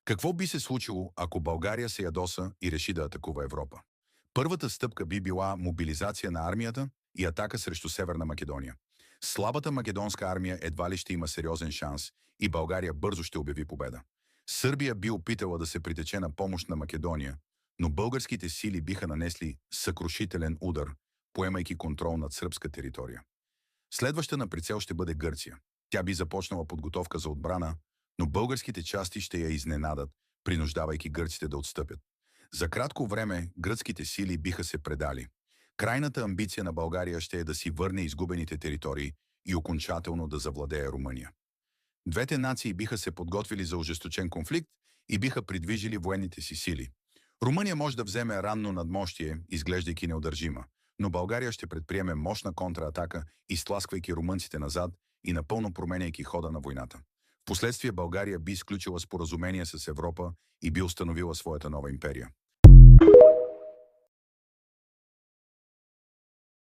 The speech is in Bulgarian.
Какво би се случило, ако България се ядоса и реши да атакува Европа? Първата стъпка би била мобилизация на армията и атака срещу Северна Македония. Слабата македонска армия едва ли ще има сериозен шанс и България бързо ще обяви победа. Сърбия би опитала да се притече на помощ на Македония, но българските сили биха нанесли съкрушителен удар, поемайки контрол над сръбска територия. Следваща на прицел ще бъде Гърция. Тя би започнала подготовка за отбрана, но българските части ще я изненадат, принуждавайки гърците да отстъпят. За кратко време гръцките сили биха се предали. Крайната амбиция на България ще е да си върне изгубените територии и окончателно да завладее Румъния. Двете нации биха се подготвили за ожесточен конфликт и биха придвижили военните си сили. Румъния може да вземе ранно надмощие, изглеждайки неудържима, но България ще предприеме мощна контратака, изтласквайки румънците назад и напълно променяйки хода на войната. Впоследствие България би изключила споразумение с Европа и би установила своята нова империя.